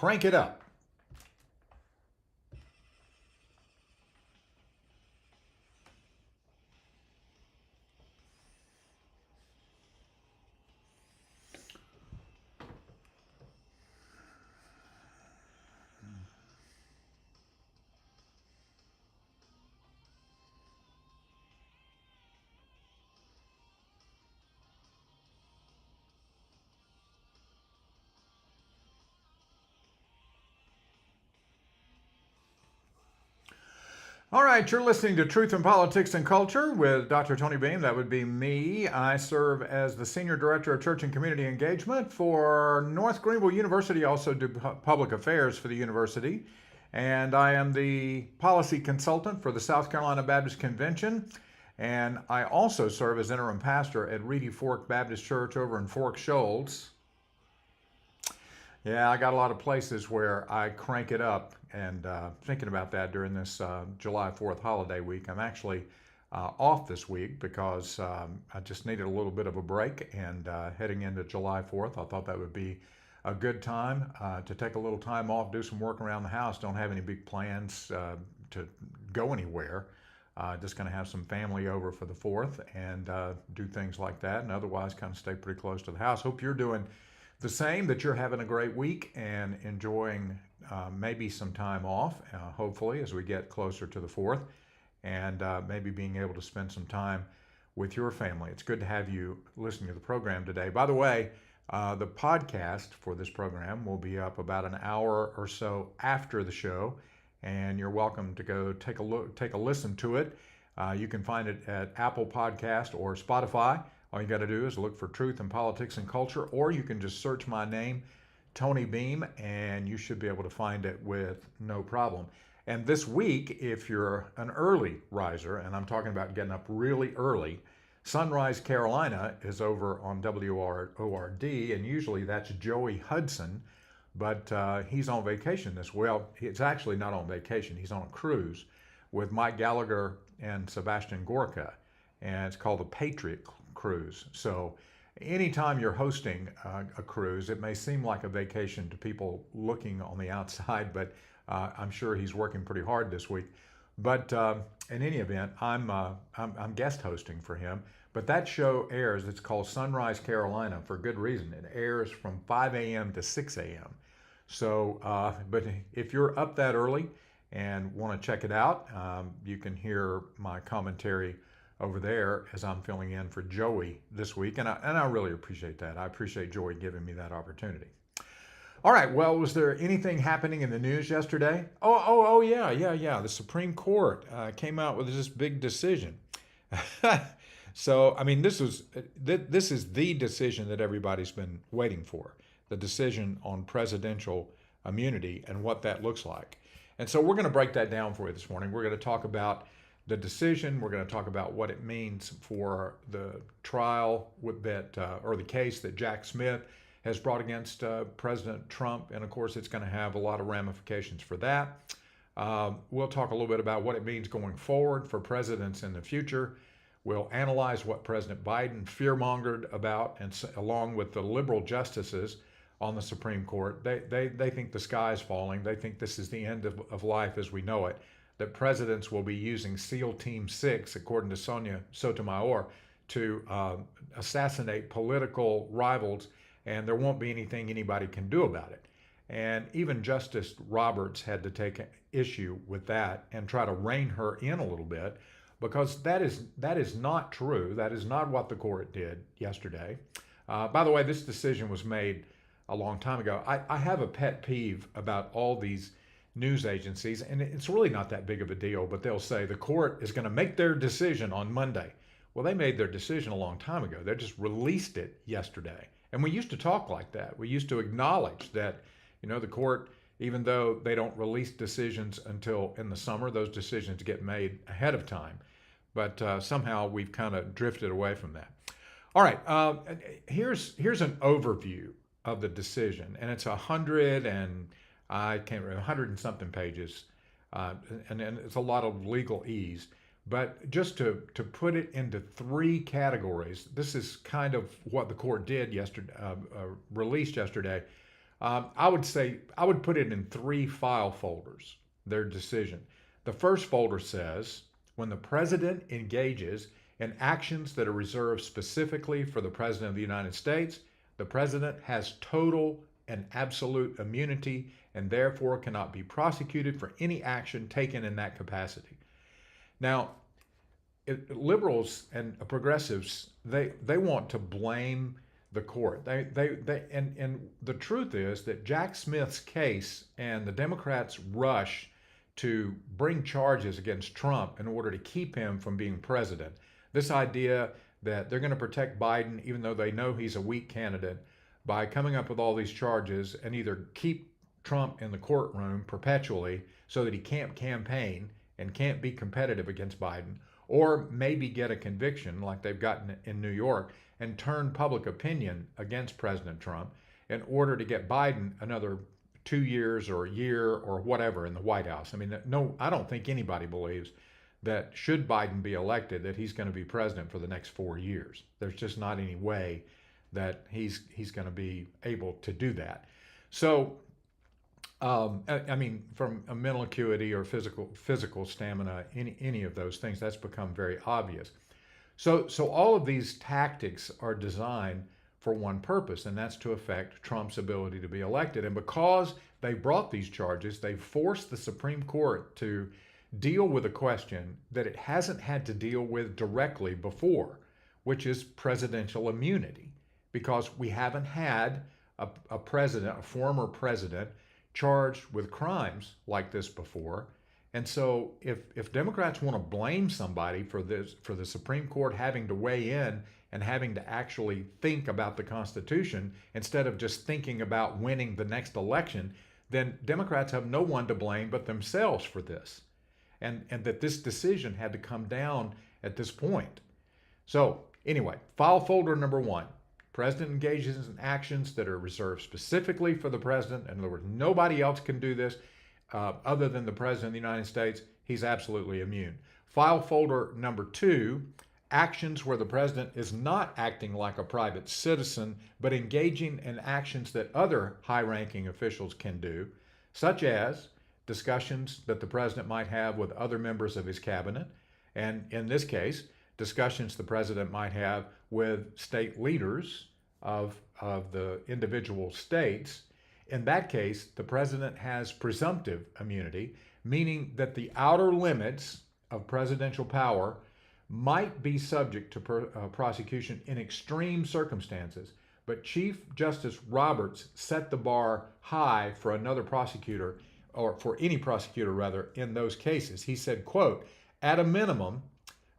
crank it up. All right, you're listening to Truth in Politics and Culture with Dr. Tony Beam. That would be me. I serve as the Senior Director of Church and Community Engagement for North Greenville University, also do public affairs for the university. And I am the policy consultant for the South Carolina Baptist Convention. And I also serve as interim pastor at Reedy Fork Baptist Church over in Fork Shoals. Yeah, I got a lot of places where I crank it up, and thinking about that during this July 4th holiday week. I'm actually off this week because I just needed a little bit of a break, and heading into July 4th, I thought that would be a good time to take a little time off, do some work around the house. Don't have any big plans to go anywhere. Just going to have some family over for the 4th and do things like that, and otherwise kind of stay pretty close to the house. Hope you're doing the same, that you're having a great week and enjoying maybe some time off, hopefully, as we get closer to the 4th, and maybe being able to spend some time with your family. It's good to have you listening to the program today. By the way, the podcast for this program will be up about an hour or so after the show, and you're welcome to go take a listen to it. You can find it at Apple Podcast or Spotify. All you got to do is look for Truth in Politics and Culture, or you can just search my name, Tony Beam, and you should be able to find it with no problem. And this week, if you're an early riser, and I'm talking about getting up really early, Sunrise Carolina is over on WORD, and usually that's Joey Hudson, but he's on vacation this week. Well, it's actually not on vacation. He's on a cruise with Mike Gallagher and Sebastian Gorka, and it's called the Patriot Cruise. So anytime you're hosting a cruise, it may seem like a vacation to people looking on the outside, but I'm sure he's working pretty hard this week. But in any event, I'm guest hosting for him. But that show airs, it's called Sunrise Carolina for good reason. It airs from 5 a.m. to 6 a.m. So, but if you're up that early and want to check it out, you can hear my commentary over there as I'm filling in for Joey this week, and I really appreciate that. I appreciate Joey giving me that opportunity. All right, well, was there anything happening in the news yesterday? Oh, yeah. The Supreme Court came out with this big decision. So, I mean, this is the decision that everybody's been waiting for, the decision on presidential immunity and what that looks like. And so we're going to break that down for you this morning. We're going to talk about the decision. We're going to talk about what it means for the trial or the case that Jack Smith has brought against President Trump. And of course, it's going to have a lot of ramifications for that. We'll talk a little bit about what it means going forward for presidents in the future. We'll analyze what President Biden fear-mongered about, and along with the liberal justices on the Supreme Court. They think the sky is falling. They think this is the end of life as we know it, that presidents will be using SEAL Team 6, according to Sonia Sotomayor, to assassinate political rivals, and there won't be anything anybody can do about it. And even Justice Roberts had to take issue with that and try to rein her in a little bit, because that is not true. That is not what the court did yesterday. By the way, this decision was made a long time ago. I have a pet peeve about all these news agencies, and it's really not that big of a deal, but they'll say the court is going to make their decision on Monday. Well, they made their decision a long time ago. They just released it yesterday. And we used to talk like that. We used to acknowledge that, the court, even though they don't release decisions until in the summer, those decisions get made ahead of time. But somehow we've kind of drifted away from that. All right, here's an overview of the decision, and it's 100 and something pages, and it's a lot of legalese. But just to put it into three categories, this is kind of what the court did yesterday, released yesterday. I would say I would put it in three file folders, their decision. The first folder says when the president engages in actions that are reserved specifically for the president of the United States, the president has total and absolute immunity and therefore cannot be prosecuted for any action taken in that capacity. Now, liberals and progressives, they want to blame the court. And the truth is that Jack Smith's case and the Democrats' rush to bring charges against Trump in order to keep him from being president. This idea that they're going to protect Biden even though they know he's a weak candidate by coming up with all these charges and either keep Trump in the courtroom perpetually so that he can't campaign and can't be competitive against Biden, or maybe get a conviction like they've gotten in New York and turn public opinion against President Trump in order to get Biden another 2 years or a year or whatever in the White House. I mean, no, I don't think anybody believes that should Biden be elected that he's going to be president for the next 4 years. There's just not any way that he's going to be able to do that. So I mean, from a mental acuity or physical stamina, any of those things, that's become very obvious. So all of these tactics are designed for one purpose, and that's to affect Trump's ability to be elected. And because they brought these charges, they forced the Supreme Court to deal with a question that it hasn't had to deal with directly before, which is presidential immunity, because we haven't had a president, a former president, charged with crimes like this before. And so if Democrats want to blame somebody for this, for the Supreme Court having to weigh in and having to actually think about the Constitution instead of just thinking about winning the next election, then Democrats have no one to blame but themselves for this. And that this decision had to come down at this point. So anyway, file folder number one. President engages in actions that are reserved specifically for the president. In other words, nobody else can do this other than the president of the United States. He's absolutely immune. File folder number two, actions where the president is not acting like a private citizen, but engaging in actions that other high-ranking officials can do, such as discussions that the president might have with other members of his cabinet, and in this case, discussions the president might have with state leaders of the individual states. In that case, the president has presumptive immunity, meaning that the outer limits of presidential power might be subject to prosecution in extreme circumstances. But Chief Justice Roberts set the bar high for another prosecutor, or for any prosecutor rather, in those cases. He said, quote, "At a minimum,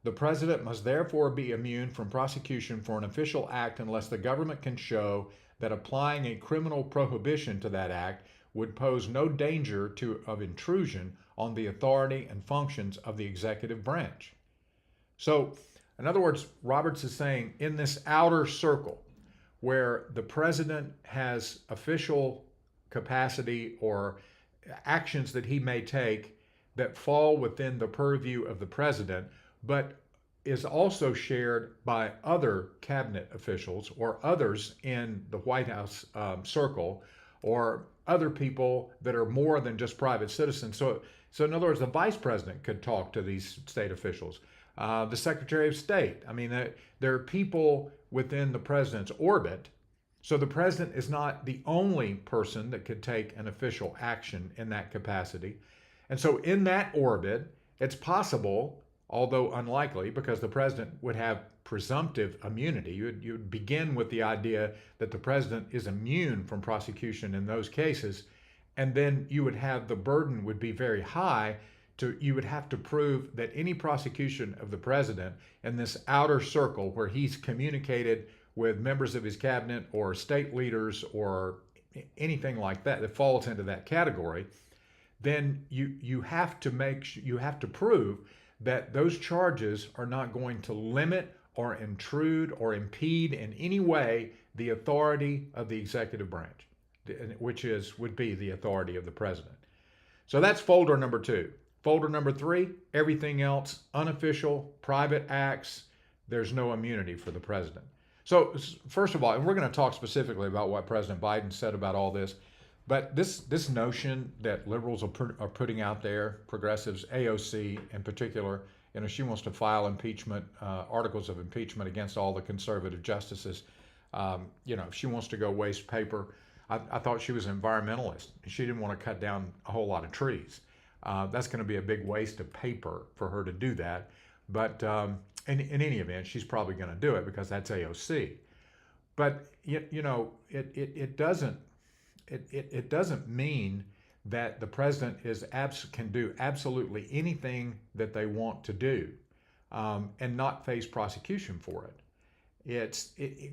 the president must therefore be immune from prosecution for an official act unless the government can show that applying a criminal prohibition to that act would pose no danger of intrusion on the authority and functions of the executive branch." So, in other words, Roberts is saying in this outer circle where the president has official capacity or actions that he may take that fall within the purview of the president, but is also shared by other cabinet officials or others in the White House circle, or other people that are more than just private citizens. So in other words, the vice president could talk to these state officials, the Secretary of State. I mean, there are people within the president's orbit. So the president is not the only person that could take an official action in that capacity. And so in that orbit, it's possible, although unlikely, because the president would have presumptive immunity. You'd begin with the idea that the president is immune from prosecution in those cases, and then you would have the burden would be very high. You would have to prove that any prosecution of the president in this outer circle where he's communicated with members of his cabinet or state leaders or anything like that that falls into that category, then you have to prove that those charges are not going to limit or intrude or impede in any way the authority of the executive branch, which would be the authority of the president. So that's folder number two. Folder number three, everything else, unofficial, private acts, there's no immunity for the president. So first of all, and we're going to talk specifically about what President Biden said about all this, But this notion that liberals are putting out there, progressives, AOC in particular, she wants to file impeachment articles of impeachment against all the conservative justices. She wants to go waste paper. I thought she was an environmentalist. She didn't want to cut down a whole lot of trees. That's going to be a big waste of paper for her to do that. But in any event, she's probably going to do it because that's AOC. But it doesn't mean that the president can do absolutely anything that they want to do and not face prosecution for it.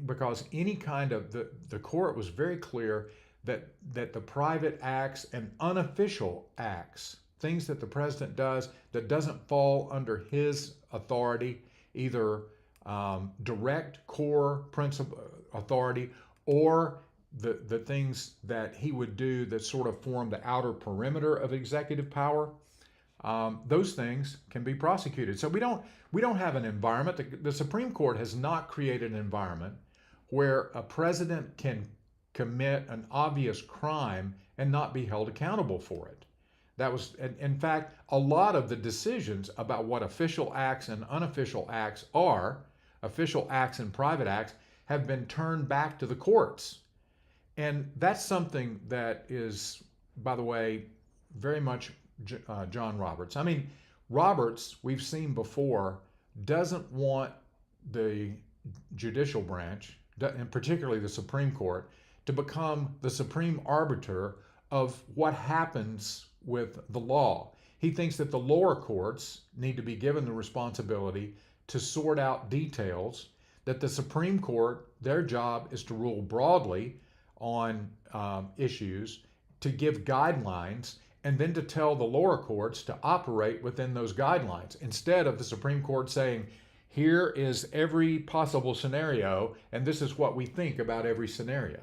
Because any kind of the court was very clear that the private acts and unofficial acts, things that the president does that doesn't fall under his authority, either direct core principle authority or the things that he would do that sort of form the outer perimeter of executive power, those things can be prosecuted. So we don't have an environment. The Supreme Court has not created an environment where a president can commit an obvious crime and not be held accountable for it. That was, in fact, a lot of the decisions about what official acts and unofficial acts are, official acts and private acts, have been turned back to the courts. And that's something that is, by the way, very much John Roberts. I mean, Roberts, we've seen before, doesn't want the judicial branch, and particularly the Supreme Court, to become the supreme arbiter of what happens with the law. He thinks that the lower courts need to be given the responsibility to sort out details, that the Supreme Court, their job is to rule broadly on issues, to give guidelines, and then to tell the lower courts to operate within those guidelines, instead of the Supreme Court saying, here is every possible scenario, and this is what we think about every scenario.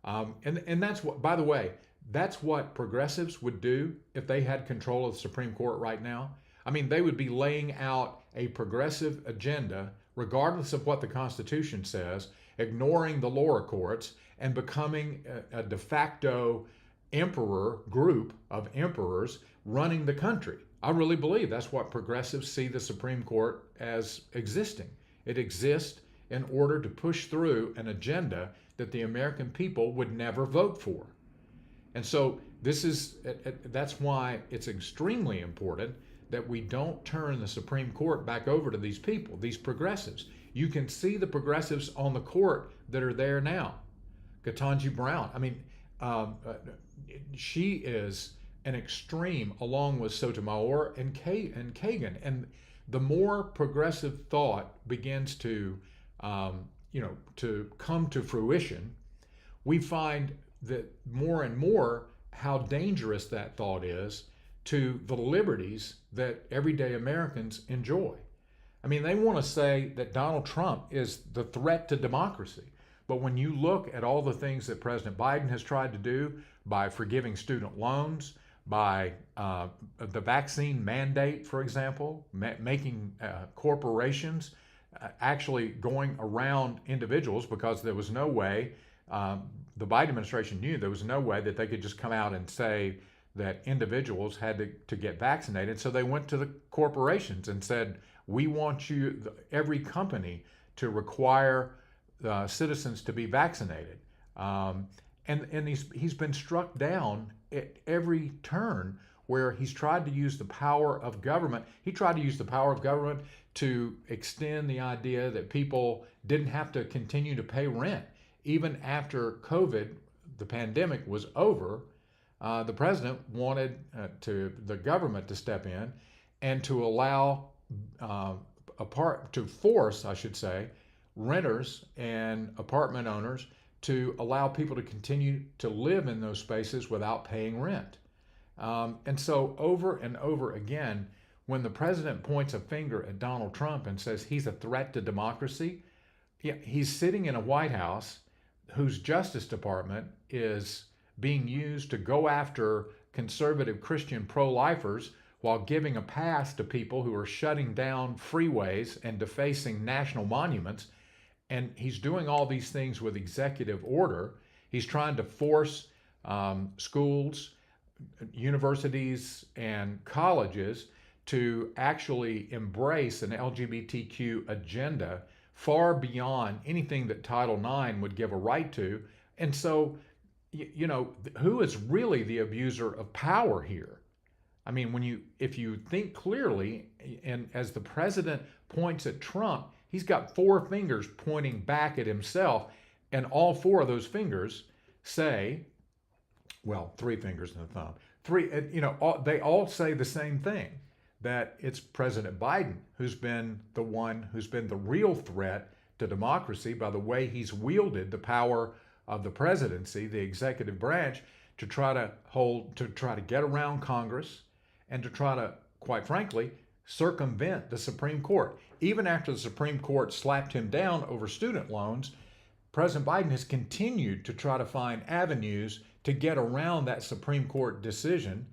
And that's what, by the way, that's what progressives would do if they had control of the Supreme Court right now. I mean, they would be laying out a progressive agenda, regardless of what the Constitution says, ignoring the lower courts, and becoming a de facto group of emperors running the country. I really believe that's what progressives see the Supreme Court as existing. It exists in order to push through an agenda that the American people would never vote for. And so that's why it's extremely important that we don't turn the Supreme Court back over to these people, these progressives. You can see the progressives on the court that are there now. Ketanji Brown, I mean, she is an extreme, along with Sotomayor and Kagan. And the more progressive thought begins to come to fruition, we find that more and more how dangerous that thought is to the liberties that everyday Americans enjoy. I mean, they want to say that Donald Trump is the threat to democracy. But when you look at all the things that President Biden has tried to do by forgiving student loans, by the vaccine mandate, for example, making corporations actually going around individuals, because there was no way, the Biden administration knew there was no way that they could just come out and say that individuals had to get vaccinated. So they went to the corporations and said, we want every company to require citizens to be vaccinated. And he's been struck down at every turn where he's tried to use the power of government. He tried to use the power of government to extend the idea that people didn't have to continue to pay rent. Even after COVID, the pandemic was over, the president wanted the government to step in and to allow, to force, I should say, renters and apartment owners to allow people to continue to live in those spaces without paying rent. And so over and over again, when the president points a finger at Donald Trump and says he's a threat to democracy, he's sitting in a White House whose Justice Department is being used to go after conservative Christian pro-lifers while giving a pass to people who are shutting down freeways and defacing national monuments. And he's doing all these things with executive order. He's trying to force schools, universities, and colleges to actually embrace an LGBTQ agenda far beyond anything that Title IX would give a right to. And so, who is really the abuser of power here? I mean, if you think clearly, and as the president points at Trump, he's got four fingers pointing back at himself, and all four of those fingers say, well, three fingers and a thumb, they all say the same thing, that it's President Biden who's been the real threat to democracy by the way he's wielded the power of the presidency, the executive branch, to try to get around Congress and to try to, quite frankly, circumvent the Supreme Court. Even after the Supreme Court slapped him down over student loans, President Biden has continued to try to find avenues to get around that Supreme Court decision,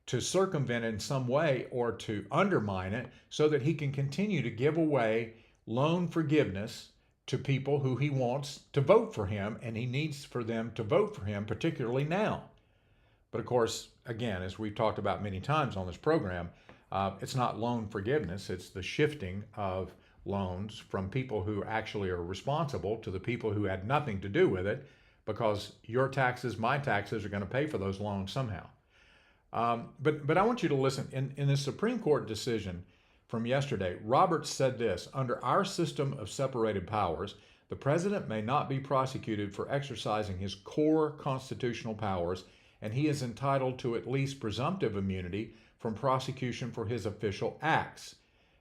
to circumvent it in some way or to undermine it so that he can continue to give away loan forgiveness to people who he wants to vote for him, and he needs for them to vote for him, particularly now. But of course, again, as we've talked about many times on this program, it's not loan forgiveness, it's the shifting of loans from people who actually are responsible to the people who had nothing to do with it, because your taxes, my taxes, are going to pay for those loans somehow. But I want you to listen. In the Supreme Court decision from yesterday, Roberts said this: under our system of separated powers, the president may not be prosecuted for exercising his core constitutional powers, and he is entitled to at least presumptive immunity from prosecution for his official acts.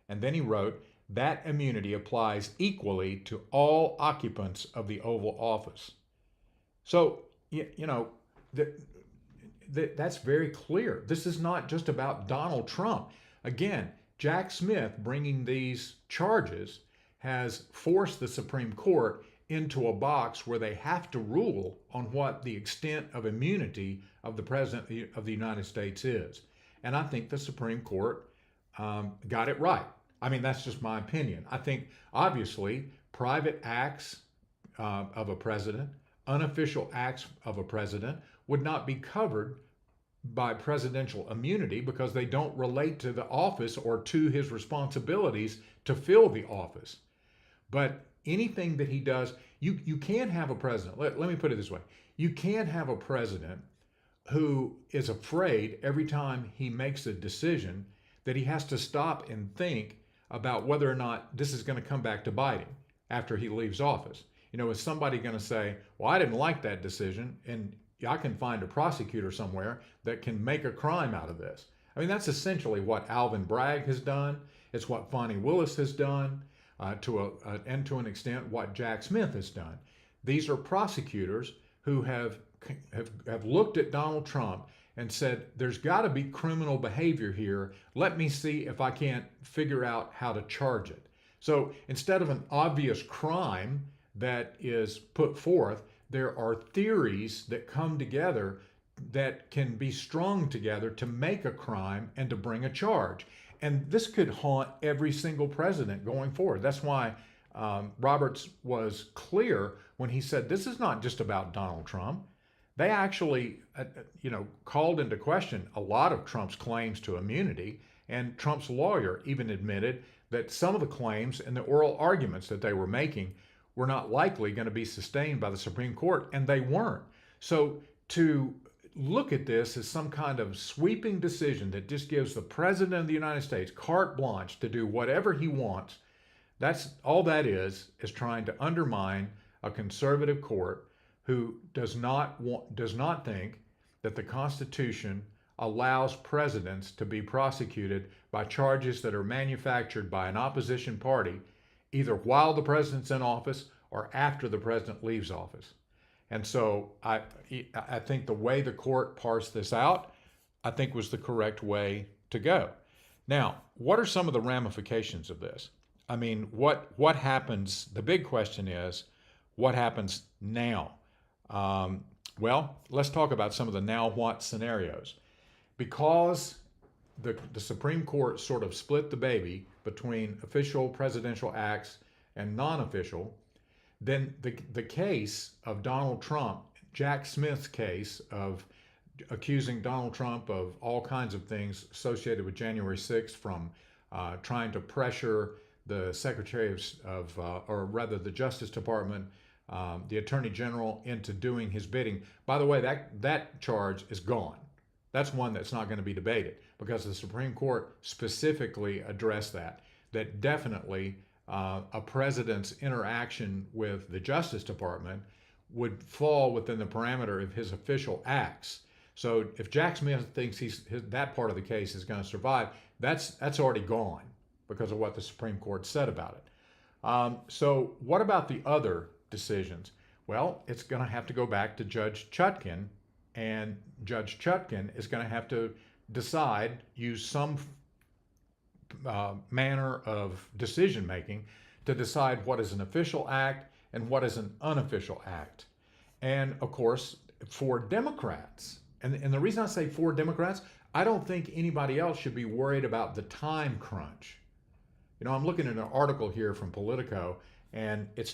And then he wrote, that immunity applies equally to all occupants of the Oval Office. So, that's very clear. This is not just about Donald Trump. Again, Jack Smith bringing these charges has forced the Supreme Court into a box where they have to rule on what the extent of immunity of the President of the United States is. And I think the Supreme Court got it right. I mean, that's just my opinion. I think, obviously, private acts of a president, unofficial acts of a president, would not be covered by presidential immunity because they don't relate to the office or to his responsibilities to fill the office. But anything that he does, you can't have a president. Let me put it this way. You can't have a president who is afraid every time he makes a decision that he has to stop and think about whether or not this is going to come back to bite him after he leaves office. Is somebody going to say, well, I didn't like that decision, and I can find a prosecutor somewhere that can make a crime out of this? I mean, that's essentially what Alvin Bragg has done. It's what Fani Willis has done, and to an extent what Jack Smith has done. These are prosecutors who have looked at Donald Trump and said, there's got to be criminal behavior here. Let me see if I can't figure out how to charge it. So instead of an obvious crime that is put forth, there are theories that come together that can be strung together to make a crime and to bring a charge. And this could haunt every single president going forward. That's why Roberts was clear when he said this is not just about Donald Trump. They actually, called into question a lot of Trump's claims to immunity, and Trump's lawyer even admitted that some of the claims and the oral arguments that they were making were not likely going to be sustained by the Supreme Court, and they weren't. So to look at this as some kind of sweeping decision that just gives the President of the United States carte blanche to do whatever he wants, that's all that is trying to undermine a conservative court who does not think that the Constitution allows presidents to be prosecuted by charges that are manufactured by an opposition party, either while the president's in office or after the president leaves office. And so I think the way the court parsed this out, I think was the correct way to go. Now, what are some of the ramifications of this? I mean, what happens? The big question is, what happens now? Well, let's talk about some of the now what scenarios. Because the Supreme Court sort of split the baby between official presidential acts and non-official, then the case of Donald Trump Jack Smith's case of accusing Donald Trump of all kinds of things associated with January 6th, from trying to pressure the Secretary or rather the Justice Department, the Attorney General, into doing his bidding. By the way, that charge is gone. That's one that's not going to be debated because the Supreme Court specifically addressed that definitely a president's interaction with the Justice Department would fall within the parameter of his official acts. So if Jack Smith thinks that part of the case is going to survive, that's already gone because of what the Supreme Court said about it. So what about the other decisions? Well, it's going to have to go back to Judge Chutkan, and Judge Chutkan is going to have to use some manner of decision making to decide what is an official act and what is an unofficial act. And of course, for Democrats, and the reason I say for Democrats, I don't think anybody else should be worried about the time crunch. You know, I'm looking at an article here from Politico, and it's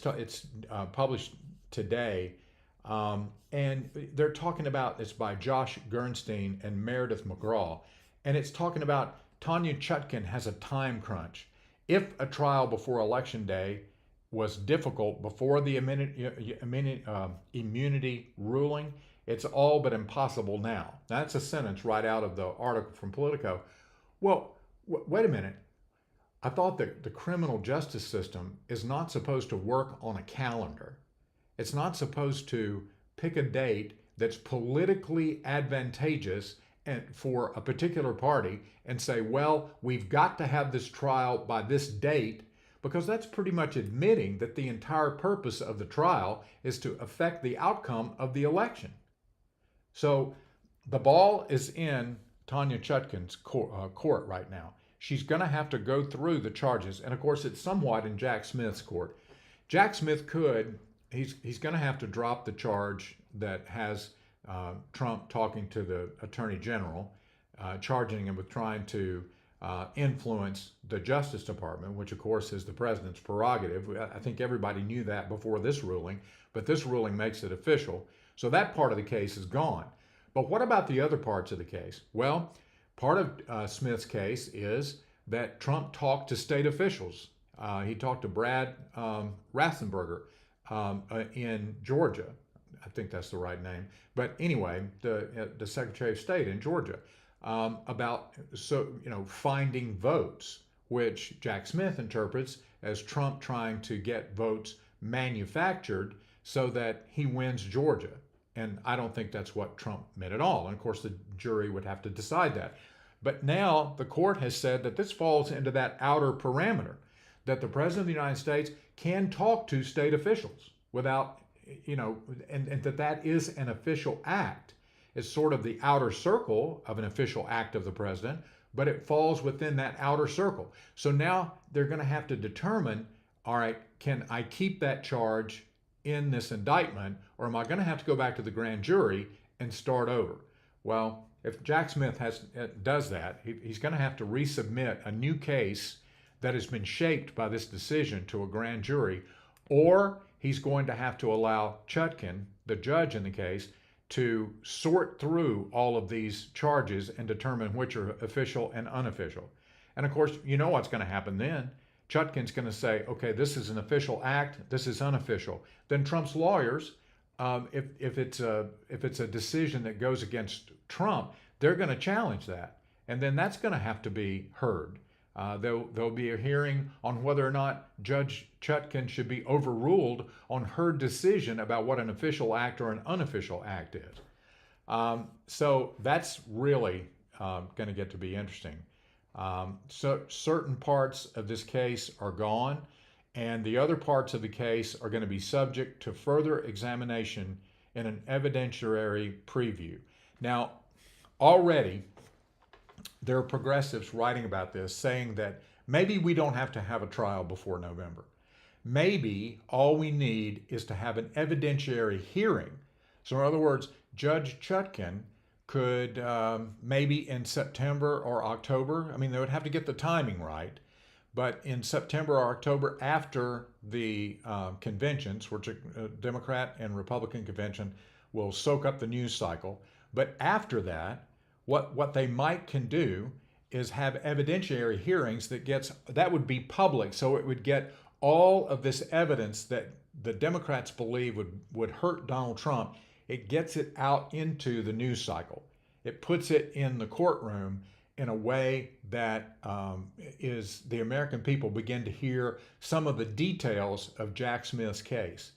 published today, and they're talking about, it's by Josh Gernstein and Meredith McGraw, and it's talking about Tanya Chutkan has a time crunch. If a trial before Election Day was difficult before the immunity ruling, it's all but impossible now. That's a sentence right out of the article from Politico. Well, wait a minute. I thought that the criminal justice system is not supposed to work on a calendar. It's not supposed to pick a date that's politically advantageous and for a particular party and say, well, we've got to have this trial by this date, because that's pretty much admitting that the entire purpose of the trial is to affect the outcome of the election. So the ball is in Tanya Chutkan's court right now. She's going to have to go through the charges. And of course, it's somewhat in Jack Smith's court. Jack Smith he's going to have to drop the charge that has Trump talking to the Attorney General, charging him with trying to influence the Justice Department, which of course is the president's prerogative. I think everybody knew that before this ruling, but this ruling makes it official. So that part of the case is gone. But what about the other parts of the case? Well, part of Smith's case is that Trump talked to state officials. He talked to Brad Raffensperger in Georgia. I think that's the right name. But anyway, the Secretary of State in Georgia, about finding votes, which Jack Smith interprets as Trump trying to get votes manufactured so that he wins Georgia. And I don't think that's what Trump meant at all. And of course, the jury would have to decide that. But now the court has said that this falls into that outer parameter, that the President of the United States can talk to state officials without, and that is an official act. It's sort of the outer circle of an official act of the president, but it falls within that outer circle. So now they're going to have to determine, all right, can I keep that charge in this indictment, or am I going to have to go back to the grand jury and start over? Well, if Jack Smith does that, he's going to have to resubmit a new case that has been shaped by this decision to a grand jury, or he's going to have to allow Chutkan, the judge in the case, to sort through all of these charges and determine which are official and unofficial. And of course, you know what's going to happen then. Chutkan's going to say, okay, this is an official act, this is unofficial. Then Trump's lawyers, if it's a decision that goes against Trump, they're going to challenge that. And then that's going to have to be heard. There'll be a hearing on whether or not Judge Chutkan should be overruled on her decision about what an official act or an unofficial act is. So that's really going to get to be interesting. So certain parts of this case are gone, and the other parts of the case are going to be subject to further examination in an evidentiary preview. Now, already there are progressives writing about this, saying that maybe we don't have to have a trial before November. Maybe all we need is to have an evidentiary hearing. So in other words, Judge Chutkan could maybe in September or October, I mean, they would have to get the timing right, but in September or October after the conventions, which are Democrat and Republican convention, will soak up the news cycle. But after that, what they might can do is have evidentiary hearings that would be public, so it would get all of this evidence that the Democrats believe would hurt Donald Trump. It gets it out into the news cycle. It puts it in the courtroom in a way that is the American people begin to hear some of the details of Jack Smith's case.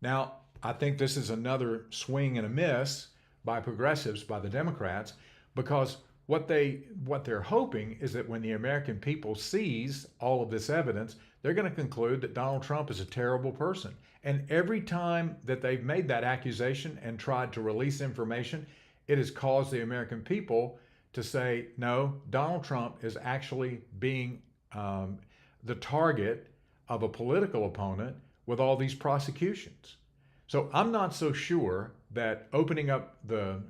Now, I think this is another swing and a miss by progressives, by the Democrats, because what they're hoping is that when the American people sees all of this evidence, they're going to conclude that Donald Trump is a terrible person. And every time that they've made that accusation and tried to release information, it has caused the American people to say, no, Donald Trump is actually being the target of a political opponent with all these prosecutions. So I'm not so sure that opening up the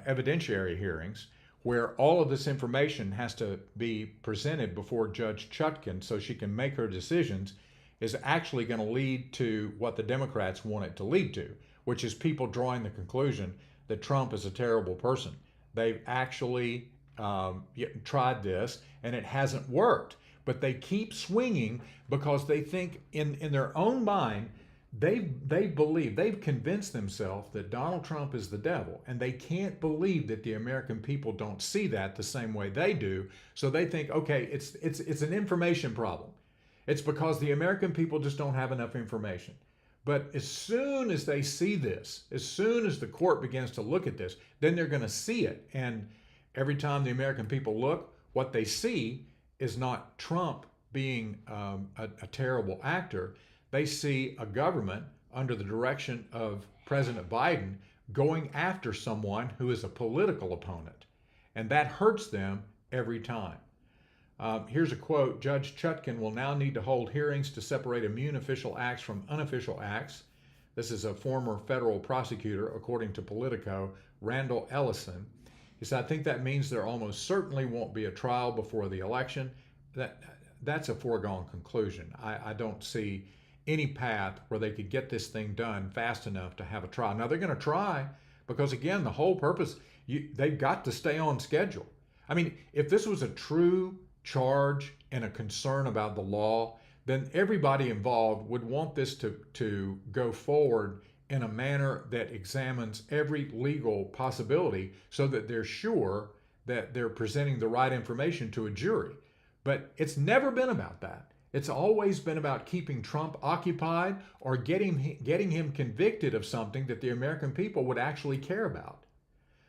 evidentiary hearings, where all of this information has to be presented before Judge Chutkan so she can make her decisions, is actually going to lead to what the Democrats want it to lead to, which is people drawing the conclusion that Trump is a terrible person. They've actually tried this and it hasn't worked, but they keep swinging because they think in their own mind, they've convinced themselves that Donald Trump is the devil, and they can't believe that the American people don't see that the same way they do. So they think, okay, it's an information problem. It's because the American people just don't have enough information. But as soon as they see this, as soon as the court begins to look at this, then they're going to see it. And every time the American people look, what they see is not Trump being a terrible actor. They see a government under the direction of President Biden going after someone who is a political opponent. And that hurts them every time. Here's a quote: Judge Chutkan will now need to hold hearings to separate immune official acts from unofficial acts. This is a former federal prosecutor, according to Politico, Randall Ellison. He said, I think that means there almost certainly won't be a trial before the election. That's a foregone conclusion. I don't see any path where they could get this thing done fast enough to have a trial. Now, they're going to try because, again, the whole purpose, they've got to stay on schedule. I mean, if this was a true charge and a concern about the law, then everybody involved would want this to go forward in a manner that examines every legal possibility so that they're sure that they're presenting the right information to a jury. But it's never been about that. It's always been about keeping Trump occupied or getting him convicted of something that the American people would actually care about.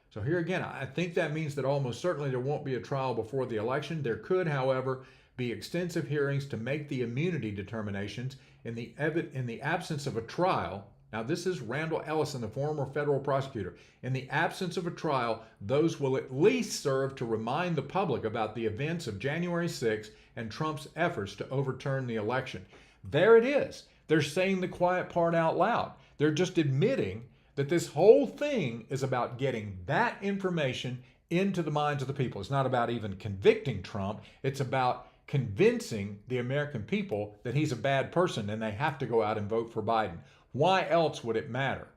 So here again, I think that means that almost certainly there won't be a trial before the election. There could, however, be extensive hearings to make the immunity determinations in the absence of a trial. Now, this is Randall Ellison, the former federal prosecutor. In the absence of a trial, those will at least serve to remind the public about the events of January 6th and Trump's efforts to overturn the election. There it is. They're saying the quiet part out loud. They're just admitting that this whole thing is about getting that information into the minds of the people. It's not about even convicting Trump. It's about convincing the American people that he's a bad person and they have to go out and vote for Biden. Why else would it matter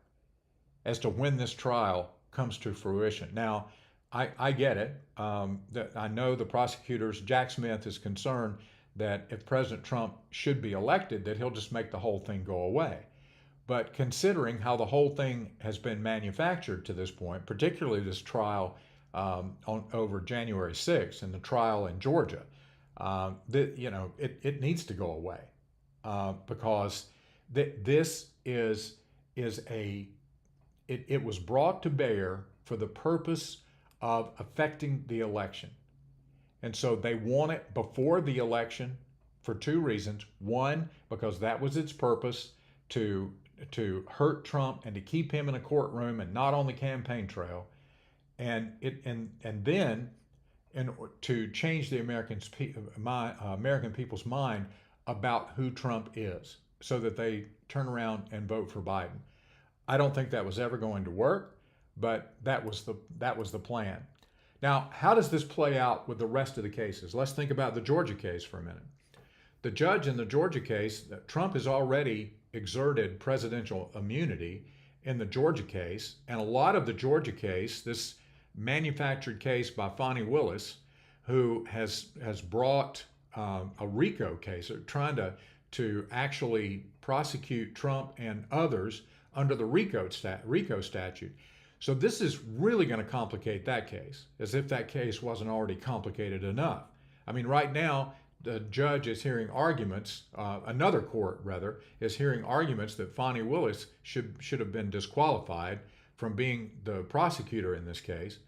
as to when this trial comes to fruition? Now, I get it. I know the prosecutors, Jack Smith, is concerned that if President Trump should be elected, that he'll just make the whole thing go away. But considering how the whole thing has been manufactured to this point, particularly this trial over January 6th and the trial in Georgia, it needs to go away because this it was brought to bear for the purpose of affecting the election. And so they want it before the election for two reasons. One, because that was its purpose, to hurt Trump and to keep him in a courtroom and not on the campaign trail. And then to change the American people's mind about who Trump is so that they turn around and vote for Biden. I don't think that was ever going to work, but that was the plan. Now, how does this play out with the rest of the cases? Let's think about the Georgia case for a minute. The judge in the Georgia case, Trump has already exerted presidential immunity, in the Georgia case. And a lot of the Georgia case, this manufactured case by Fani Willis, who has brought a RICO case, or trying to actually prosecute Trump and others under the RICO statute. So this is really going to complicate that case, as if that case wasn't already complicated enough. I mean, right now, the judge is hearing arguments, another court rather, is hearing arguments that Fani Willis should have been disqualified from being the prosecutor in this case,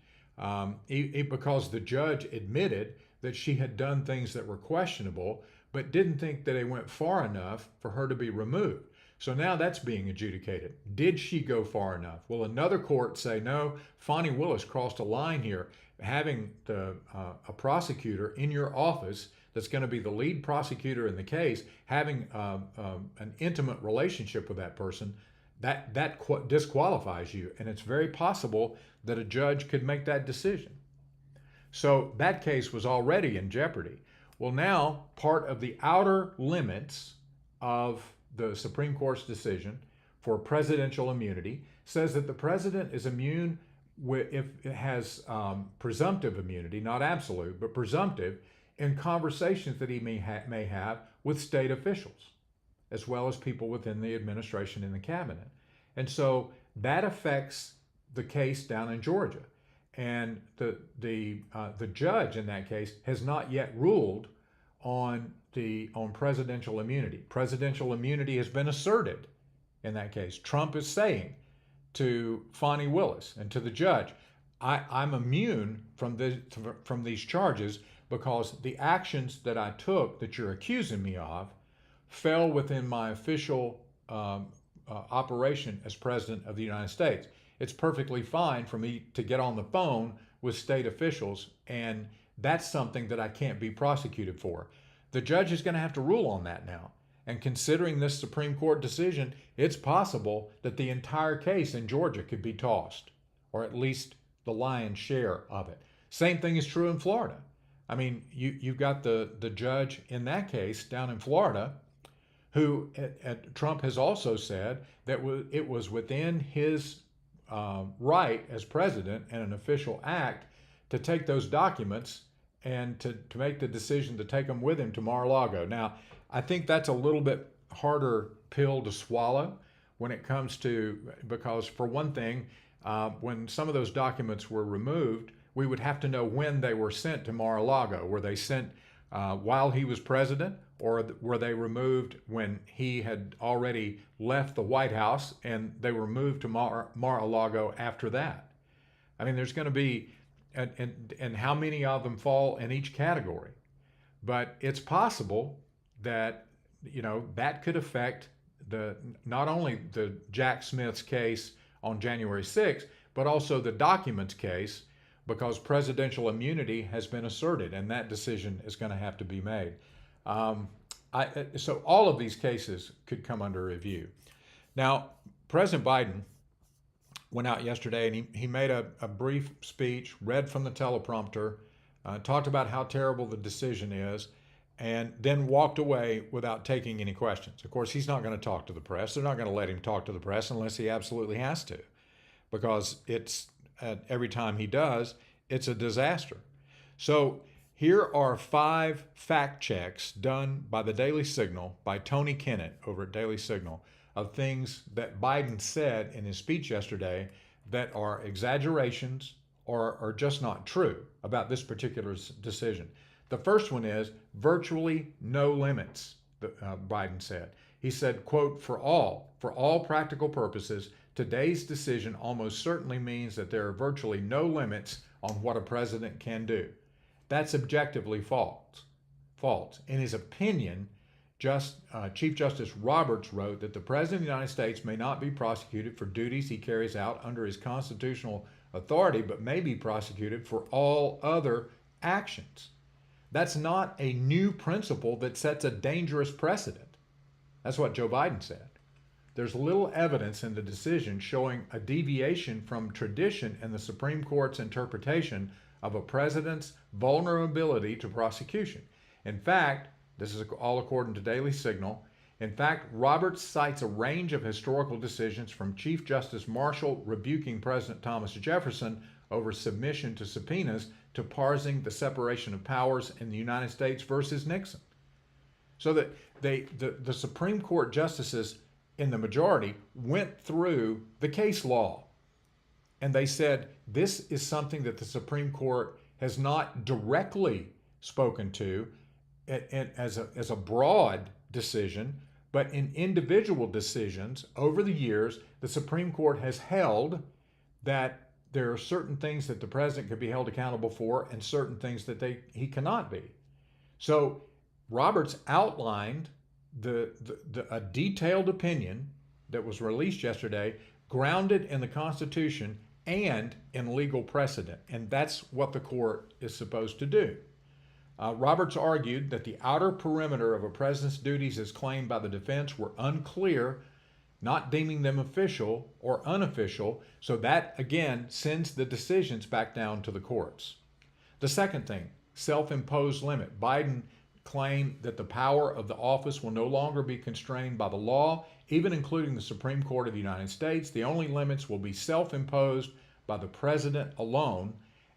because the judge admitted that she had done things that were questionable, but didn't think that they went far enough for her to be removed. So now that's being adjudicated. Did she go far enough? Will another court say, no, Fani Willis crossed a line here, having a prosecutor in your office that's going to be the lead prosecutor in the case, having an intimate relationship with that person, that disqualifies you. And it's very possible that a judge could make that decision. So that case was already in jeopardy. Well, now part of the outer limits of the Supreme Court's decision for presidential immunity says that the president is immune if it has presumptive immunity, not absolute, but presumptive, in conversations that he may have with state officials, as well as people within the administration and the cabinet. And so that affects the case down in Georgia. And the judge in that case has not yet ruled on presidential immunity. Presidential immunity has been asserted in that case. Trump is saying to Fani Willis and to the judge, I'm immune from these charges because the actions that I took that you're accusing me of fell within my official operation as president of the United States. It's perfectly fine for me to get on the phone with state officials, and that's something that I can't be prosecuted for. The judge is going to have to rule on that now. And considering this Supreme Court decision, it's possible that the entire case in Georgia could be tossed, or at least the lion's share of it. Same thing is true in Florida. I mean, you've got the judge in that case down in Florida who Trump has also said that it was within his right as president and an official act to take those documents and to make the decision to take them with him to Mar-a-Lago. Now, I think that's a little bit harder pill to swallow when it comes to, because for one thing, when some of those documents were removed, we would have to know when they were sent to Mar-a-Lago. Were they sent while he was president, or were they removed when he had already left the White House and they were moved to Mar-a-Lago after that? I mean, there's going to be, and how many of them fall in each category? But it's possible that, that could affect not only the Jack Smith's case on January 6th, but also the documents case, because presidential immunity has been asserted, and that decision is going to have to be made. So all of these cases could come under review. Now, President Biden went out yesterday and he made a brief speech, read from the teleprompter, talked about how terrible the decision is, and then walked away without taking any questions. Of course, he's not going to talk to the press. They're not going to let him talk to the press unless he absolutely has to, because every time he does, it's a disaster. So here are 5 fact checks done by the Daily Signal, by Tony Kennett over at Daily Signal, of things that Biden said in his speech yesterday that are exaggerations or are just not true about this particular decision. The first one is virtually no limits, Biden said. He said, quote, for all practical purposes, today's decision almost certainly means that there are virtually no limits on what a president can do. That's objectively false. In his opinion, Chief Justice Roberts wrote that the President of the United States may not be prosecuted for duties he carries out under his constitutional authority, but may be prosecuted for all other actions. That's not a new principle that sets a dangerous precedent. That's what Joe Biden said. There's little evidence in the decision showing a deviation from tradition in the Supreme Court's interpretation of a president's vulnerability to prosecution. In fact, this is all according to Daily Signal, In fact, Roberts cites a range of historical decisions from Chief Justice Marshall rebuking President Thomas Jefferson over submission to subpoenas to parsing the separation of powers in the United States versus Nixon. So that the Supreme Court justices in the majority went through the case law and they said this is something that the Supreme Court has not directly spoken to as a broad decision, but in individual decisions over the years, the Supreme Court has held that there are certain things that the president could be held accountable for and certain things that he cannot be. So Roberts outlined a detailed opinion that was released yesterday, grounded in the Constitution and in legal precedent. And that's what the court is supposed to do. Roberts argued that the outer perimeter of a president's duties as claimed by the defense were unclear, not deeming them official or unofficial, so that, again, sends the decisions back down to the courts. The second thing, self-imposed limit. Biden claimed that the power of the office will no longer be constrained by the law, even including the Supreme Court of the United States. The only limits will be self-imposed by the president alone,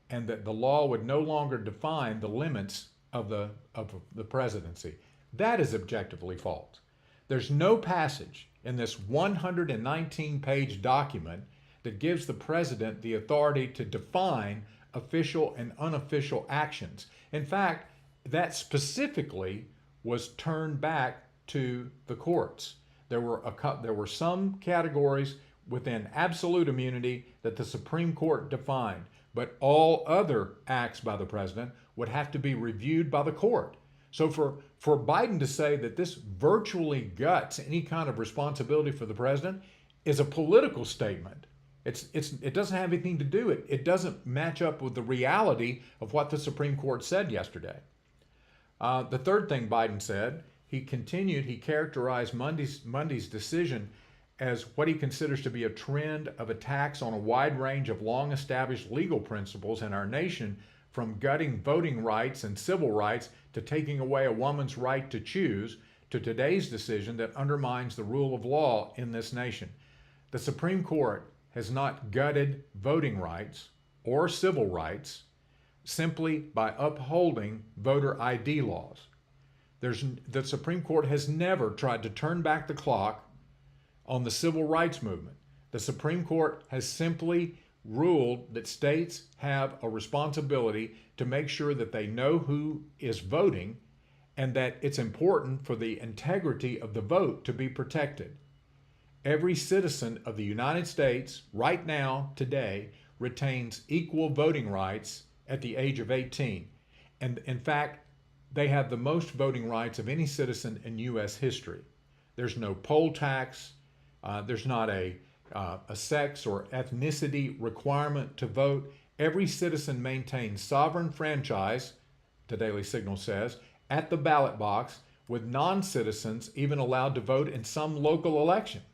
and that the law would no longer define the limits of the presidency. That is objectively false. There's no passage in this 119-page document that gives the president the authority to define official and unofficial actions. In fact, that specifically was turned back to the courts. There were some categories within absolute immunity that the Supreme Court defined, but all other acts by the president would have to be reviewed by the court. So for Biden to say that this virtually guts any kind of responsibility for the president is a political statement. It doesn't have anything to do it. It doesn't match up with the reality of what the Supreme Court said yesterday. The third thing Biden said, he characterized Monday's decision as what he considers to be a trend of attacks on a wide range of long-established legal principles in our nation, from gutting voting rights and civil rights to taking away a woman's right to choose, to today's decision that undermines the rule of law in this nation. The Supreme Court has not gutted voting rights or civil rights simply by upholding voter ID laws. The Supreme Court has never tried to turn back the clock on the civil rights movement. The Supreme Court has simply ruled that states have a responsibility to make sure that they know who is voting and that it's important for the integrity of the vote to be protected. Every citizen of the United States right now, today, retains equal voting rights at the age of 18. And in fact, they have the most voting rights of any citizen in U.S. history. There's no poll tax. There's not a sex or ethnicity requirement to vote. Every citizen maintains sovereign franchise, the Daily Signal says, at the ballot box, with non-citizens even allowed to vote in some local elections.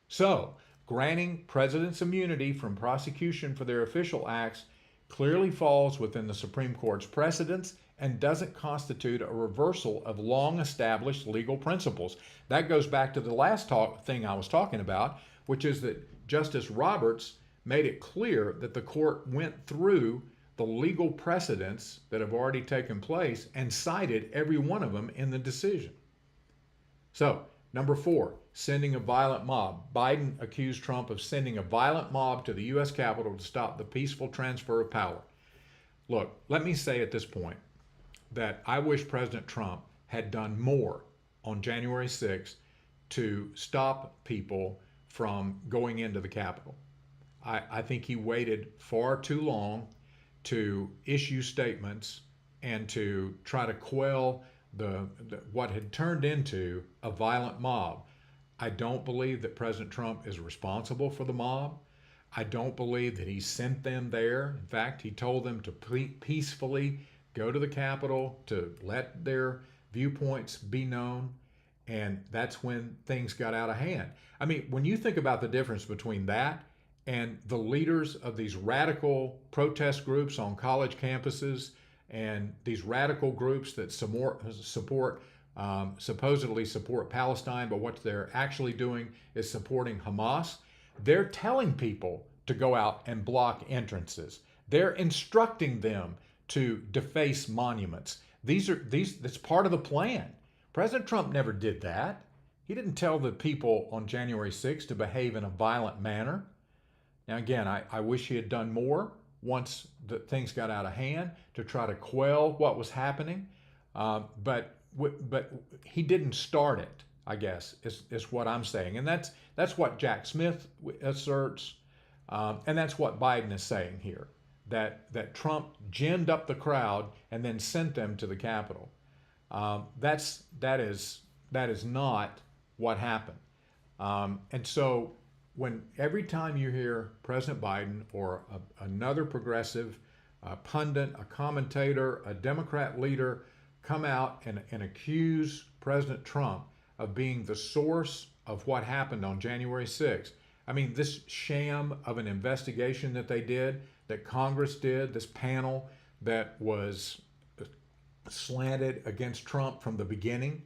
So, granting presidents immunity from prosecution for their official acts clearly falls within the Supreme Court's precedents and doesn't constitute a reversal of long-established legal principles. That goes back to the last thing I was talking about, which is that Justice Roberts made it clear that the court went through the legal precedents that have already taken place and cited every one of them in the decision. So, number 4, sending a violent mob. Biden accused Trump of sending a violent mob to the U.S. Capitol to stop the peaceful transfer of power. Look, let me say at this point that I wish President Trump had done more on January 6th to stop people from going into the Capitol. I think he waited far too long to issue statements and to try to quell what had turned into a violent mob. I don't believe that President Trump is responsible for the mob. I don't believe that he sent them there. In fact, he told them to peacefully go to the Capitol to let their viewpoints be known, and that's when things got out of hand. I mean, when you think about the difference between that and the leaders of these radical protest groups on college campuses and these radical groups that support supposedly support Palestine, but what they're actually doing is supporting Hamas. They're telling people to go out and block entrances. They're instructing them to deface monuments. That's part of the plan. President Trump never did that. He didn't tell the people on January 6th to behave in a violent manner. Now, again, I wish he had done more once the things got out of hand to try to quell what was happening. But he didn't start it, I guess, is what I'm saying. And that's what Jack Smith asserts. And that's what Biden is saying here, that Trump ginned up the crowd and then sent them to the Capitol. That is not what happened. And so every time you hear President Biden or another progressive, a pundit, a commentator, a Democrat leader come out and accuse President Trump of being the source of what happened on January 6th, I mean, this sham of an investigation that they did, that Congress did, this panel that was slanted against Trump from the beginning,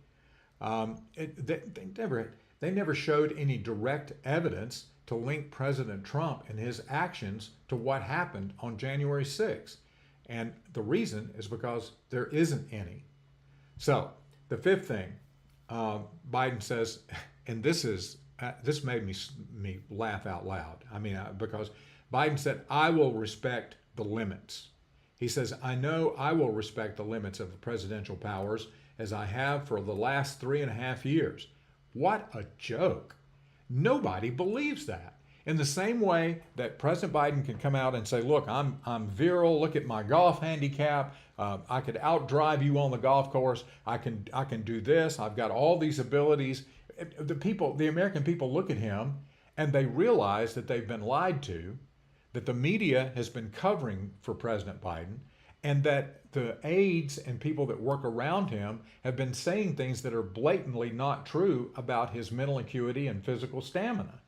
they never showed any direct evidence to link President Trump and his actions to what happened on January 6th. And the reason is because there isn't any. So the fifth thing, Biden says, and this made me laugh out loud. I mean, because Biden said, "I will respect the limits." He says, "I know I will respect the limits of the presidential powers as I have for the last 3.5 years." What a joke. Nobody believes that. In the same way that President Biden can come out and say, "Look, I'm virile. Look at my golf handicap. I could outdrive you on the golf course. I can do this. I've got all these abilities." The American people look at him and they realize that they've been lied to, that the media has been covering for President Biden, and that the aides and people that work around him have been saying things that are blatantly not true about his mental acuity and physical stamina.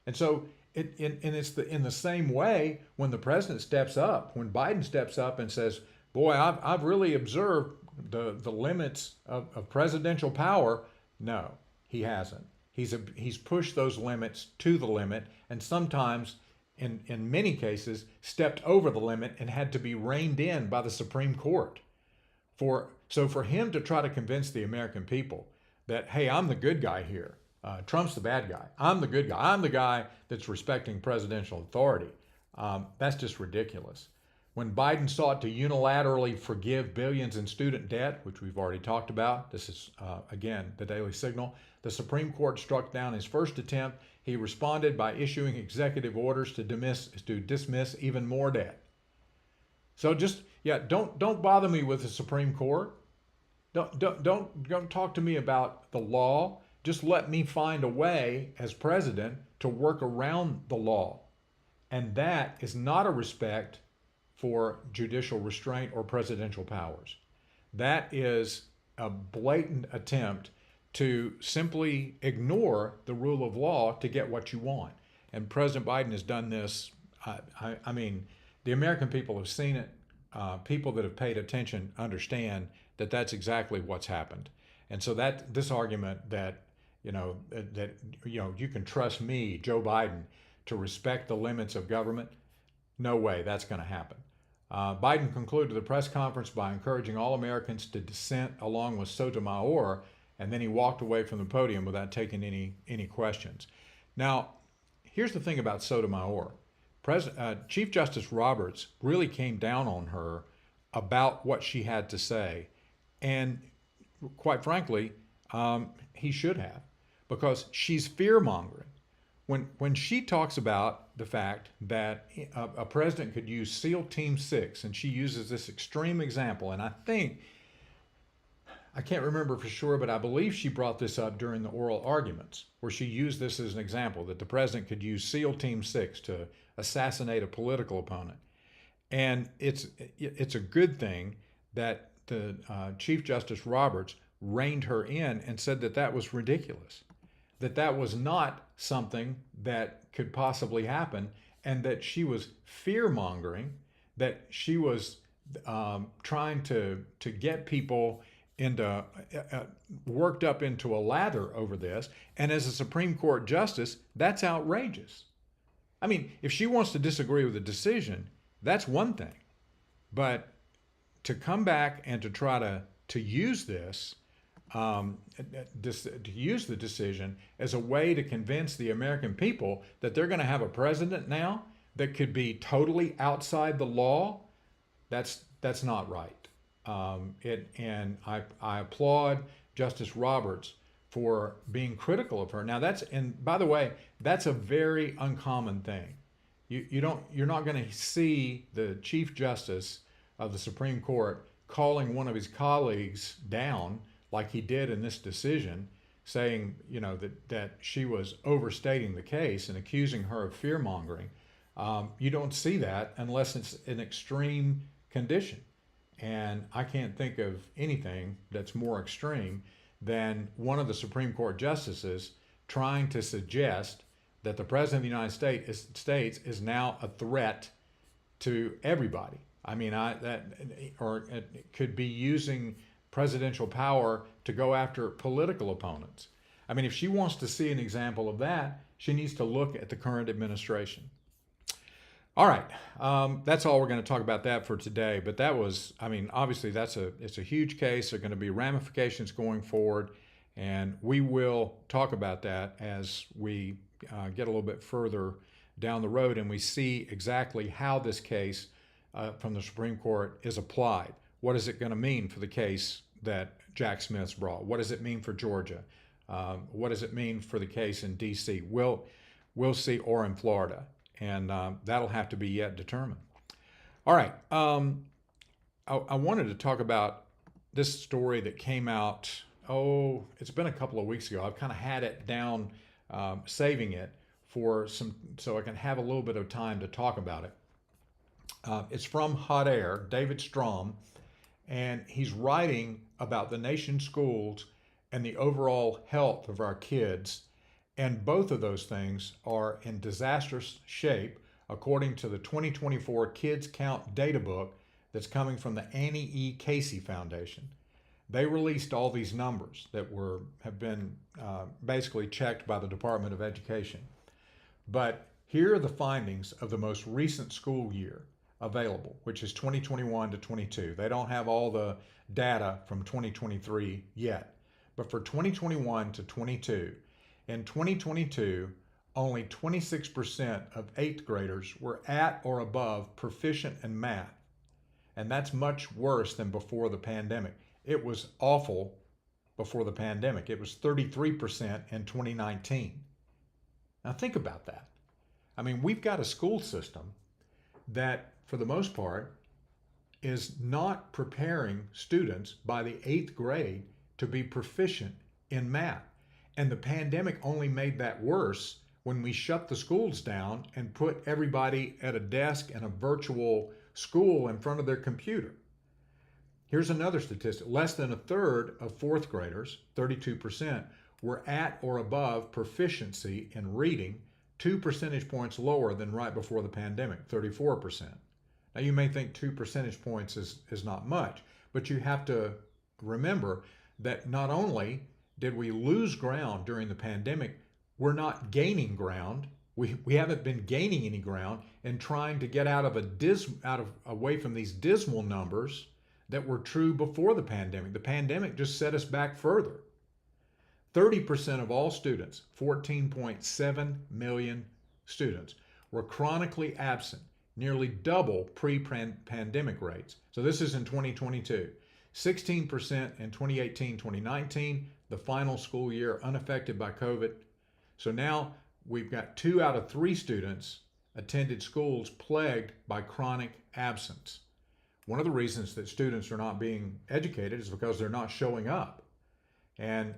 And so it's in the same way when the president steps up, when Biden steps up and says, "Boy, I've really observed the limits of presidential power." No, he hasn't. He's pushed those limits to the limit, and sometimes, in many cases, stepped over the limit and had to be reined in by the Supreme Court. So for him to try to convince the American people that, "Hey, I'm the good guy here. Trump's the bad guy. I'm the good guy. I'm the guy that's respecting presidential authority." That's just ridiculous. When Biden sought to unilaterally forgive billions in student debt, which we've already talked about, this is, again, the Daily Signal, the Supreme Court struck down his first attempt. He responded by issuing executive orders to dismiss even more debt. So don't bother me with the Supreme Court. Don't talk to me about the law. Just let me find a way as president to work around the law. And that is not a respect for judicial restraint or presidential powers. That is a blatant attempt to simply ignore the rule of law to get what you want. And President Biden has done this. I mean, the American people have seen it. People that have paid attention understand that that's exactly what's happened. And so that this argument that you can trust me, Joe Biden, to respect the limits of government, no way that's going to happen. Biden concluded the press conference by encouraging all Americans to dissent along with Sotomayor, and then he walked away from the podium without taking any questions. Now, here's the thing about Sotomayor. Chief Justice Roberts really came down on her about what she had to say, and quite frankly, he should have, because she's fear-mongering. When she talks about the fact that a president could use SEAL Team 6, and she uses this extreme example, and I can't remember for sure, but I believe she brought this up during the oral arguments, where she used this as an example, that the president could use SEAL Team 6 to assassinate a political opponent. And it's a good thing that the Chief Justice Roberts reined her in and said that that was ridiculous, that was not something that could possibly happen, and that she was fear-mongering, that she was trying to get people worked up into a lather over this. And as a Supreme Court justice, that's outrageous. I mean, if she wants to disagree with the decision, that's one thing. But to come back and to try to use this, to use the decision as a way to convince the American people that they're going to have a president now that could be totally outside the law, that's not right. And I applaud Justice Roberts for being critical of her. Now and by the way, that's a very uncommon thing. You're not going to see the Chief Justice of the Supreme Court calling one of his colleagues down like he did in this decision, saying, that she was overstating the case and accusing her of fear mongering. You don't see that unless it's an extreme condition. And I can't think of anything that's more extreme than one of the Supreme Court justices trying to suggest that the President of the United States is now a threat to everybody. I mean, or it could be using presidential power to go after political opponents. I mean, if she wants to see an example of that, she needs to look at the current administration. All right, that's all we're going to talk about that for today. But that was, I mean, obviously it's a huge case. There are going to be ramifications going forward, and we will talk about that as we get a little bit further down the road and we see exactly how this case from the Supreme Court is applied. What is it going to mean for the case that Jack Smith's brought? What does it mean for Georgia? What does it mean for the case in D.C.? We'll see, or in Florida. And that'll have to be yet determined. All right. I wanted to talk about this story that came out, it's been a couple of weeks ago. I've kind of had it down, saving it so I can have a little bit of time to talk about it. It's from Hot Air, David Strom, and he's writing about the nation's schools and the overall health of our kids. And both of those things are in disastrous shape, according to the 2024 Kids Count Data Book that's coming from the Annie E. Casey Foundation. They released all these numbers that have been basically checked by the Department of Education. But here are the findings of the most recent school year available, which is 2021 to 22. They don't have all the data from 2023 yet. But for 2021 to 22, in 2022, only 26% of 8th graders were at or above proficient in math. And that's much worse than before the pandemic. It was awful before the pandemic. It was 33% in 2019. Now think about that. I mean, we've got a school system that, for the most part, is not preparing students by the 8th grade to be proficient in math. And the pandemic only made that worse when we shut the schools down and put everybody at a desk in a virtual school in front of their computer. Here's another statistic. Less than a third of 4th graders, 32%, were at or above proficiency in reading, 2 percentage points lower than right before the pandemic, 34%. Now you may think 2 percentage points is not much, but you have to remember that not only did we lose ground during the pandemic, we're not gaining ground. We haven't been gaining any ground in trying to get away from these dismal numbers that were true before the pandemic. The pandemic just set us back further. 30% of all students, 14.7 million students, were chronically absent, nearly double pre-pandemic rates. So this is in 2022. 16% in 2018-2019, the final school year unaffected by COVID. So now we've got 2 out of 3 students attended schools plagued by chronic absence. One of the reasons that students are not being educated is because they're not showing up. And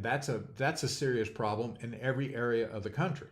that's a serious problem in every area of the country.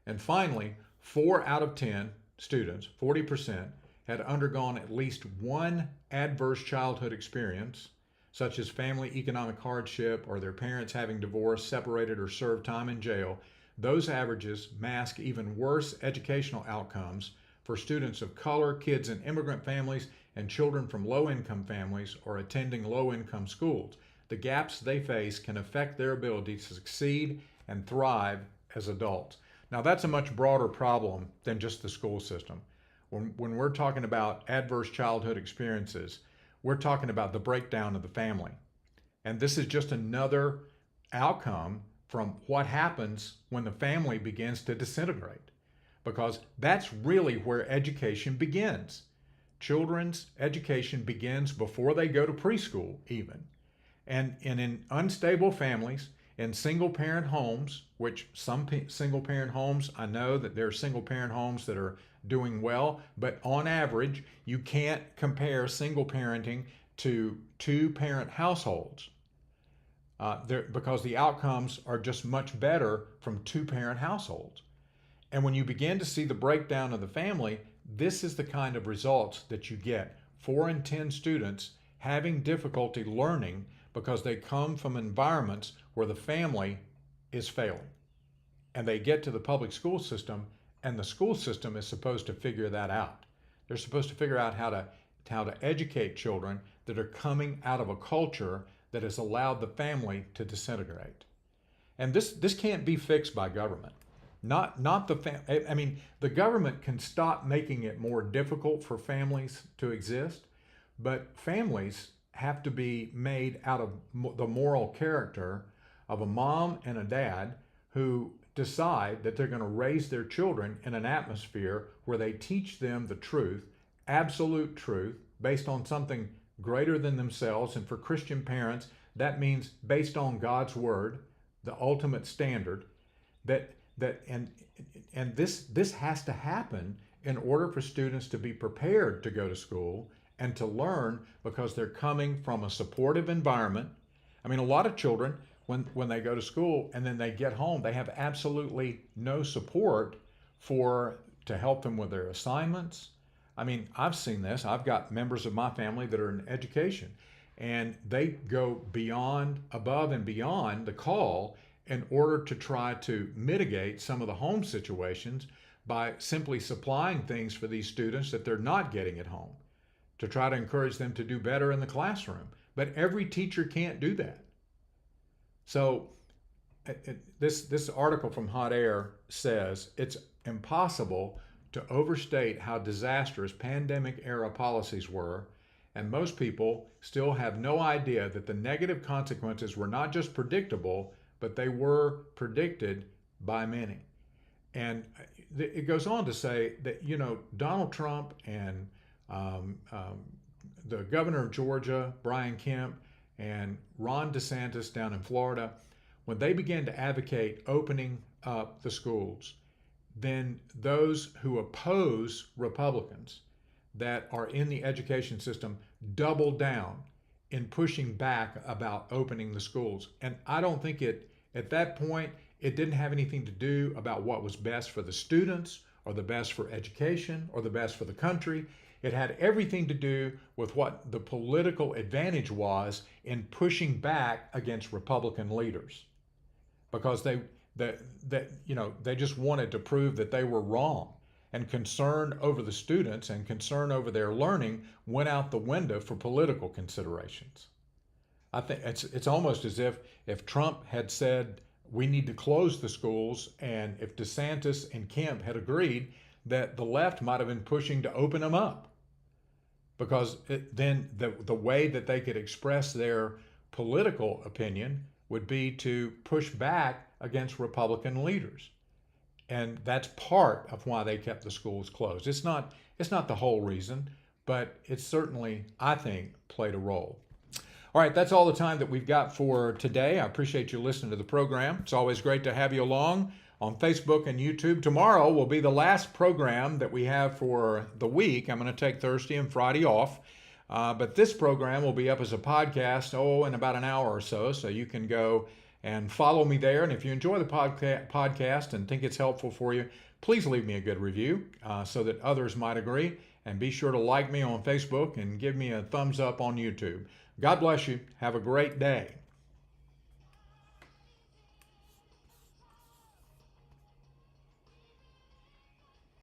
And finally, 4 out of 10 students, 40%, had undergone at least one adverse childhood experience, such as family economic hardship or their parents having divorced, separated, or served time in jail. Those averages mask even worse educational outcomes for students of color, kids in immigrant families, and children from low-income families are attending low-income schools. The gaps they face can affect their ability to succeed and thrive as adults. Now, that's a much broader problem than just the school system. When we're talking about adverse childhood experiences, we're talking about the breakdown of the family. And this is just another outcome from what happens when the family begins to disintegrate, because that's really where education begins. Children's education begins before they go to preschool even. And in unstable families, in single parent homes, which some single parent homes, I know that there are single parent homes that are doing well, but on average, you can't compare single parenting to two parent households because the outcomes are just much better from two parent households. And when you begin to see the breakdown of the family, this is the kind of results that you get. 4 in 10 students having difficulty learning because they come from environments where the family is failing. And they get to the public school system, and the school system is supposed to figure that out. They're supposed to figure out how to educate children that are coming out of a culture that has allowed the family to disintegrate. And this can't be fixed by government. The government can stop making it more difficult for families to exist, but families have to be made out of the moral character of a mom and a dad who decide that they're going to raise their children in an atmosphere where they teach them the truth, absolute truth, based on something greater than themselves. And for Christian parents, that means based on God's word, the ultimate standard. And this has to happen in order for students to be prepared to go to school and to learn, because they're coming from a supportive environment. I mean, a lot of children, when they go to school and then they get home, they have absolutely no support to help them with their assignments. I mean, I've seen this. I've got members of my family that are in education, and they go above and beyond the call in order to try to mitigate some of the home situations by simply supplying things for these students that they're not getting at home, to try to encourage them to do better in the classroom. But every teacher can't do that. So this article from Hot Air says it's impossible to overstate how disastrous pandemic-era policies were, and most people still have no idea that the negative consequences were not just predictable, but they were predicted by many. And it goes on to say that, Donald Trump and the governor of Georgia, Brian Kemp, and Ron DeSantis down in Florida, when they began to advocate opening up the schools, then those who oppose Republicans that are in the education system doubled down in pushing back about opening the schools. And I don't think at that point, it didn't have anything to do about what was best for the students or the best for education or the best for the country. It had everything to do with what the political advantage was in pushing back against Republican leaders, because they just wanted to prove that they were wrong, and concern over the students and concern over their learning went out the window for political considerations. I think it's almost as if Trump had said we need to close the schools, and if DeSantis and Kemp had agreed, that the left might have been pushing to open them up, because then the way that they could express their political opinion would be to push back against Republican leaders. And that's part of why they kept the schools closed. It's not the whole reason, but it certainly, I think, played a role. All right, that's all the time that we've got for today. I appreciate you listening to the program. It's always great to have you along on Facebook and YouTube. Tomorrow will be the last program that we have for the week. I'm going to take Thursday and Friday off. But this program will be up as a podcast, in about an hour or so you can go and follow me there. And if you enjoy the podcast and think it's helpful for you, please leave me a good review so that others might agree. And be sure to like me on Facebook and give me a thumbs up on YouTube. God bless you. Have a great day.